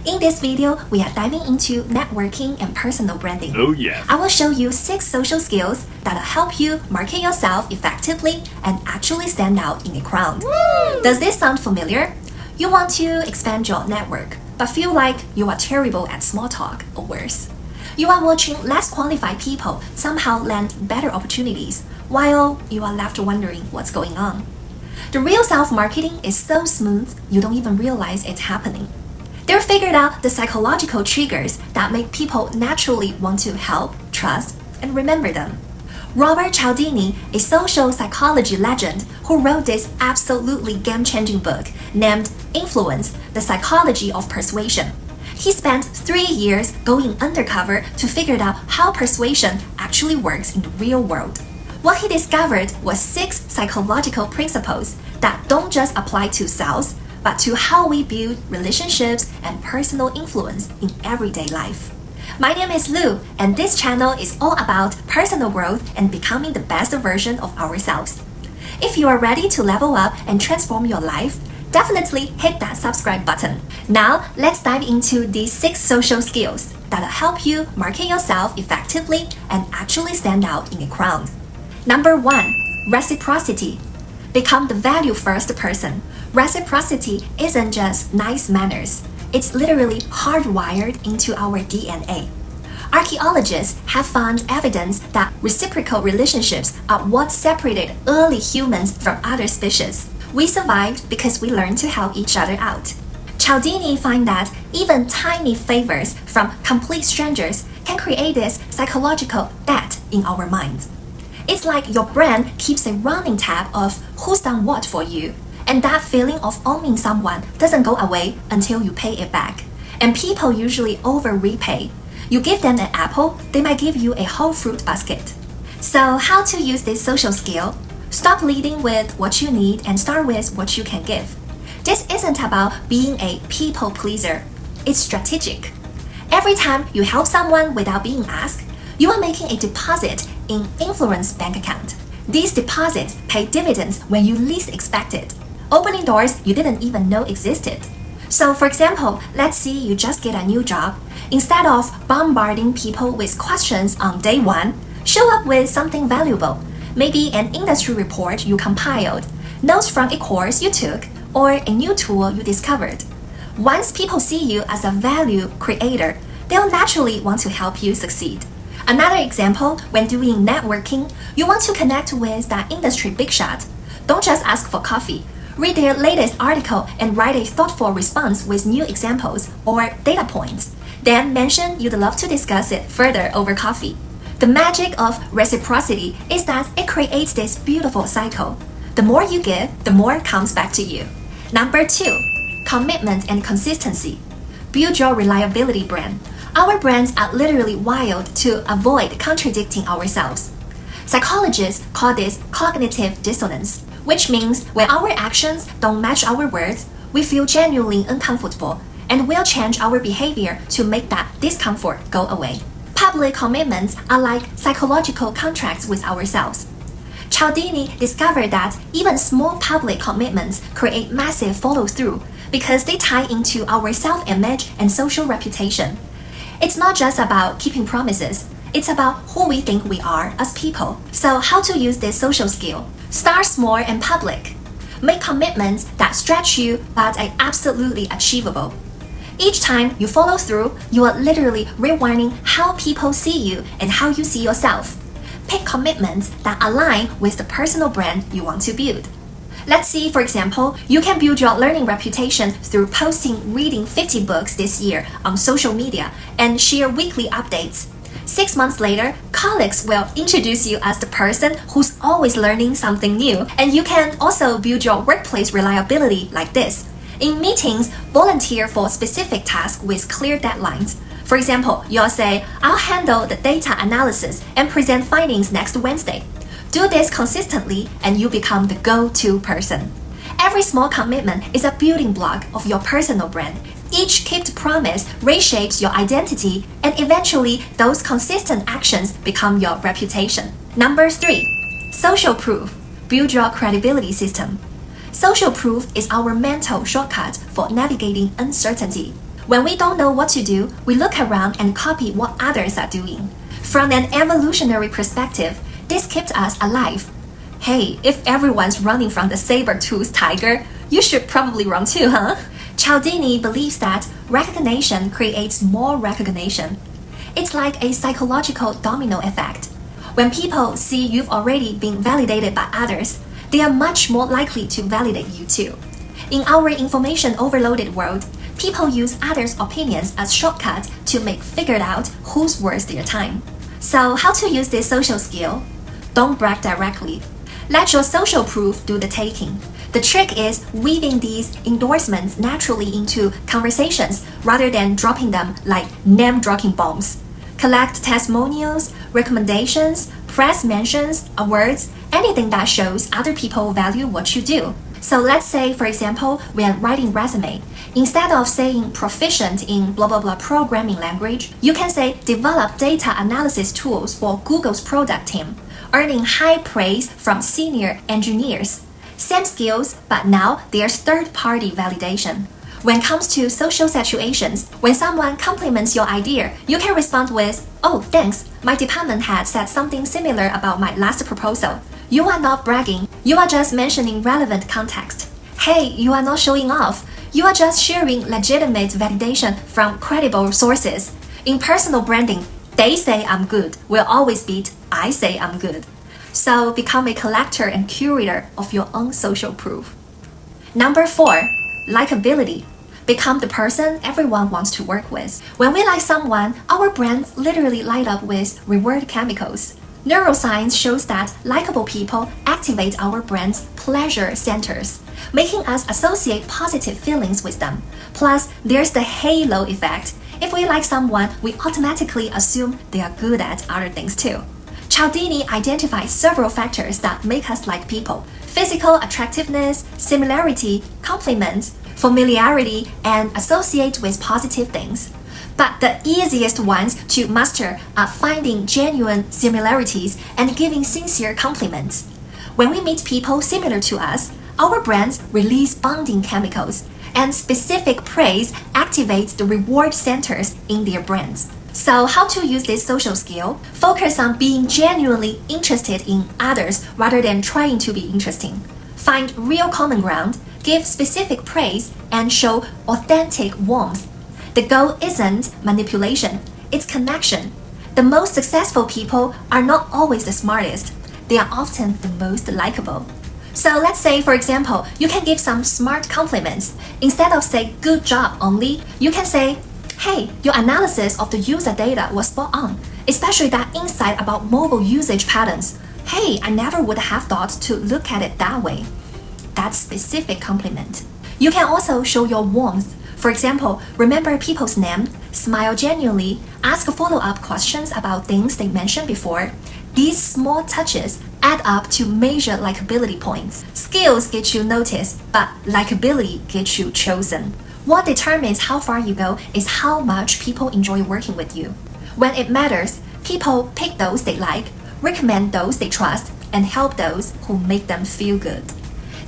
In this video, we are diving into networking and personal branding. Oh yes. I will show you 6 social skills that'll help you market yourself effectively and actually stand out in a crowd. Does this sound familiar? You want to expand your network, but feel like you are terrible at small talk or worse. You are watching less qualified people somehow land better opportunities, while you are left wondering what's going on. The real self-marketing is so smooth, you don't even realize it's happening. They've figured out the psychological triggers that make people naturally want to help, trust, and remember them. Robert Cialdini, a social psychology legend who wrote this absolutely game-changing book named Influence, the Psychology of Persuasion. He spent 3 years going undercover to figure out how persuasion actually works in the real world. What he discovered was 6 psychological principles that don't just apply to sales, but to how we build relationships and personal influence in everyday life. My name is Lu, and this channel is all about personal growth and becoming the best version of ourselves. If you are ready to level up and transform your life, definitely hit that subscribe button. Now, let's dive into these 6 social skills that'll help you market yourself effectively and actually stand out in a crowd. Number 1, reciprocity. Become the value-first person. Reciprocity isn't just nice manners. It's literally hardwired into our DNA. Archaeologists have found evidence that reciprocal relationships are what separated early humans from other species. We survived because we learned to help each other out. Cialdini finds that even tiny favors from complete strangers can create this psychological debt in our minds. It's like your brain keeps a running tab of who's done what for you, and that feeling of owing someone doesn't go away until you pay it back. And people usually over-repay. You give them an apple, they might give you a whole fruit basket. So how to use this social skill? Stop leading with what you need and start with what you can give. This isn't about being a people pleaser. It's strategic. Every time you help someone without being asked, you are making a deposit in influence bank account. These deposits pay dividends when you least expect it, opening doors you didn't even know existed. So for example, let's say you just get a new job. Instead of bombarding people with questions on day 1, show up with something valuable. Maybe an industry report you compiled, notes from a course you took, or a new tool you discovered. Once people see you as a value creator, they'll naturally want to help you succeed. Another example, when doing networking, you want to connect with that industry big shot. Don't just ask for coffee. Read their latest article and write a thoughtful response with new examples or data points. Then mention you'd love to discuss it further over coffee. The magic of reciprocity is that it creates this beautiful cycle. The more you give, the more comes back to you. Number 2, commitment and consistency. Build your reliability brand. Our brains are literally wired to avoid contradicting ourselves. Psychologists call this cognitive dissonance, which means when our actions don't match our words, we feel genuinely uncomfortable and will change our behavior to make that discomfort go away. Public commitments are like psychological contracts with ourselves. Cialdini discovered that even small public commitments create massive follow-through because they tie into our self-image and social reputation. It's not just about keeping promises, it's about who we think we are as people. So how to use this social skill? Start small and public. Make commitments that stretch you but are absolutely achievable. Each time you follow through, you are literally rewinding how people see you and how you see yourself. Pick commitments that align with the personal brand you want to build. Let's see, for example, you can build your learning reputation through posting reading 50 books this year on social media and share weekly updates. 6 months later, colleagues will introduce you as the person who's always learning something new. And you can also build your workplace reliability like this. In meetings, volunteer for specific tasks with clear deadlines. For example, you'll say, I'll handle the data analysis and present findings next Wednesday. Do this consistently and you become the go-to person. Every small commitment is a building block of your personal brand. Each kept promise reshapes your identity, and eventually those consistent actions become your reputation. Number 3, social proof. Build your credibility system. Social proof is our mental shortcut for navigating uncertainty. When we don't know what to do, we look around and copy what others are doing. From an evolutionary perspective, this keeps us alive. Hey, if everyone's running from the saber-toothed tiger, you should probably run too, huh? Cialdini believes that recognition creates more recognition. It's like a psychological domino effect. When people see you've already been validated by others, they are much more likely to validate you too. In our information overloaded world, people use others' opinions as shortcuts to make figured out who's worth their time. So how to use this social skill? Don't brag directly. Let your social proof do the taking. The trick is weaving these endorsements naturally into conversations rather than dropping them like name-dropping bombs. Collect testimonials, recommendations, press mentions, awards, anything that shows other people value what you do. So let's say, for example, when writing resume, instead of saying proficient in blah blah blah programming language, you can say develop data analysis tools for Google's product team, earning high praise from senior engineers. Same skills, but now there's third-party validation. When it comes to social situations, when someone compliments your idea, you can respond with, "Oh, thanks, my department had said something similar about my last proposal." You are not bragging, you are just mentioning relevant context. Hey, you are not showing off, you are just sharing legitimate validation from credible sources. In personal branding, "They say I'm good" will always beat "I say I'm good." So become a collector and curator of your own social proof. Number 4, likability. Become the person everyone wants to work with. When we like someone, our brains literally light up with reward chemicals. Neuroscience shows that likable people activate our brain's pleasure centers, making us associate positive feelings with them. Plus, there's the halo effect. If we like someone, we automatically assume they are good at other things too. Cialdini identifies several factors that make us like people: physical attractiveness, similarity, compliments, familiarity, and associate with positive things. But the easiest ones to master are finding genuine similarities and giving sincere compliments. When we meet people similar to us, our brains release bonding chemicals, and specific praise activates the reward centers in their brains. So how to use this social skill? Focus on being genuinely interested in others rather than trying to be interesting. Find real common ground, give specific praise, and show authentic warmth. The goal isn't manipulation, it's connection. The most successful people are not always the smartest. They are often the most likable. So let's say, for example, you can give some smart compliments. Instead of saying "good job" only, you can say, "Hey, your analysis of the user data was spot on, especially that insight about mobile usage patterns. Hey, I never would have thought to look at it that way." That's specific compliment. You can also show your warmth. For example, remember people's name, smile genuinely, ask follow-up questions about things they mentioned before. These small touches add up to major likability points. Skills get you noticed, but likability gets you chosen. What determines how far you go is how much people enjoy working with you. When it matters, people pick those they like, recommend those they trust, and help those who make them feel good.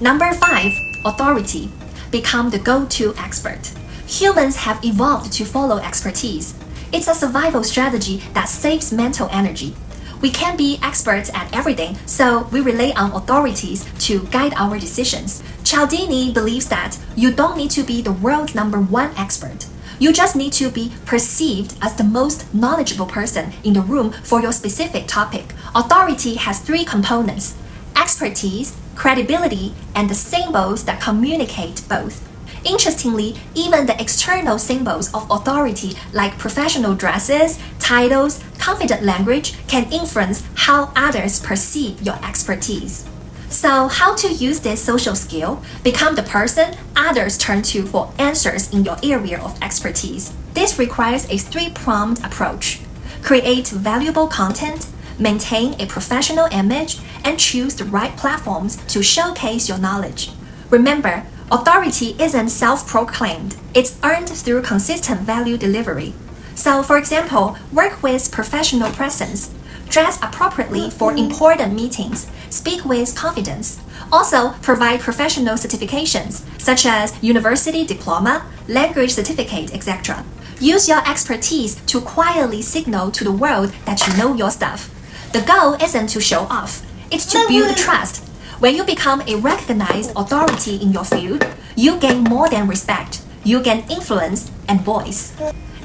Number 5, authority. Become the go-to expert. Humans have evolved to follow expertise. It's a survival strategy that saves mental energy. We can't be experts at everything, so we rely on authorities to guide our decisions. Cialdini believes that you don't need to be the world's #1 expert. You just need to be perceived as the most knowledgeable person in the room for your specific topic. Authority has 3 components: expertise, credibility, and the symbols that communicate both. Interestingly, even the external symbols of authority like professional dresses, titles, confident language can influence how others perceive your expertise. So how to use this social skill? Become the person others turn to for answers in your area of expertise. This requires a 3-pronged approach. Create valuable content, maintain a professional image, and choose the right platforms to showcase your knowledge. Remember, authority isn't self-proclaimed. It's earned through consistent value delivery. So, for example, work with professional presence. Dress appropriately for important meetings. Speak with confidence. Also, provide professional certifications, such as university diploma, language certificate, etc. Use your expertise to quietly signal to the world that you know your stuff. The goal isn't to show off, it's to build trust. When you become a recognized authority in your field, you gain more than respect. You gain influence and voice.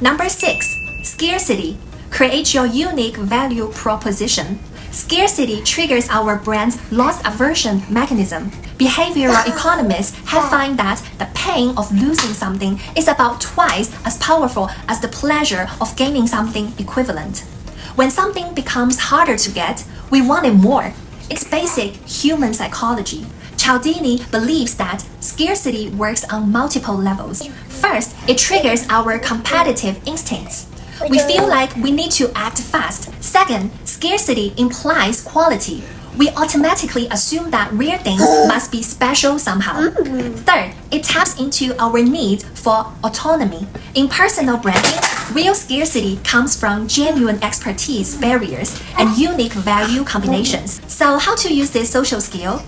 Number 6, scarcity. Create your unique value proposition. Scarcity triggers our brand's loss aversion mechanism. Behavioral economists have found that the pain of losing something is about twice as powerful as the pleasure of gaining something equivalent. When something becomes harder to get, we want it more. It's basic human psychology. Cialdini believes that scarcity works on multiple levels. First, it triggers our competitive instincts. We feel like we need to act fast. Second, scarcity implies quality. We automatically assume that rare things must be special somehow. Third, it taps into our need for autonomy. In personal branding, real scarcity comes from genuine expertise barriers and unique value combinations. So how to use this social skill?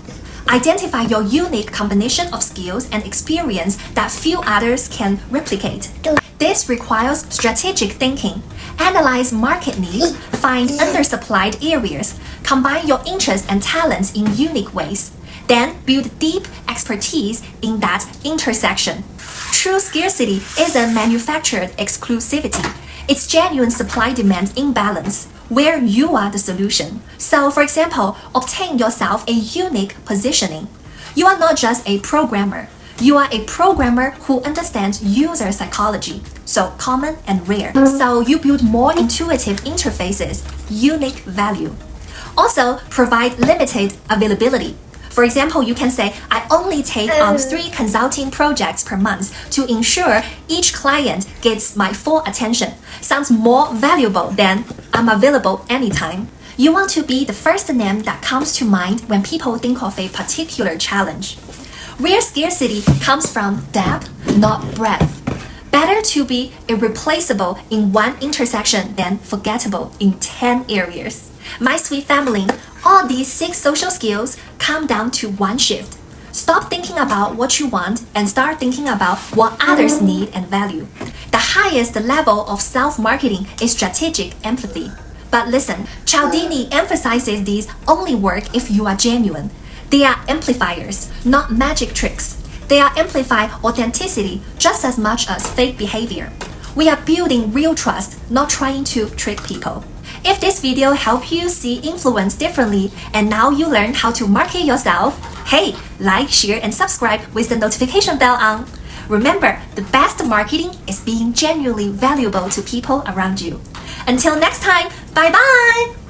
Identify your unique combination of skills and experience that few others can replicate. This requires strategic thinking. Analyze market needs, find undersupplied areas, combine your interests and talents in unique ways. Then build deep expertise in that intersection. True scarcity isn't manufactured exclusivity. It's genuine supply-demand imbalance, where you are the solution. So, for example, obtain yourself a unique positioning. You are not just a programmer. You are a programmer who understands user psychology, so common and rare. So you build more intuitive interfaces, unique value. Also, provide limited availability. For example, you can say, I only take on 3 consulting projects per month to ensure each client gets my full attention. Sounds more valuable than I'm available anytime. You want to be the first name that comes to mind when people think of a particular challenge. Real scarcity comes from depth, not breadth. Better to be irreplaceable in one intersection than forgettable in 10 areas. My sweet family, all these 6 social skills come down to one shift. Stop thinking about what you want and start thinking about what others need and value. The highest level of self-marketing is strategic empathy. But listen, Cialdini emphasizes these only work if you are genuine. They are amplifiers, not magic tricks. They are amplify authenticity just as much as fake behavior. We are building real trust, not trying to trick people. If this video helped you see influence differently and now you learn how to market yourself, hey, like, share, and subscribe with the notification bell on. Remember, the best marketing is being genuinely valuable to people around you. Until next time, bye-bye!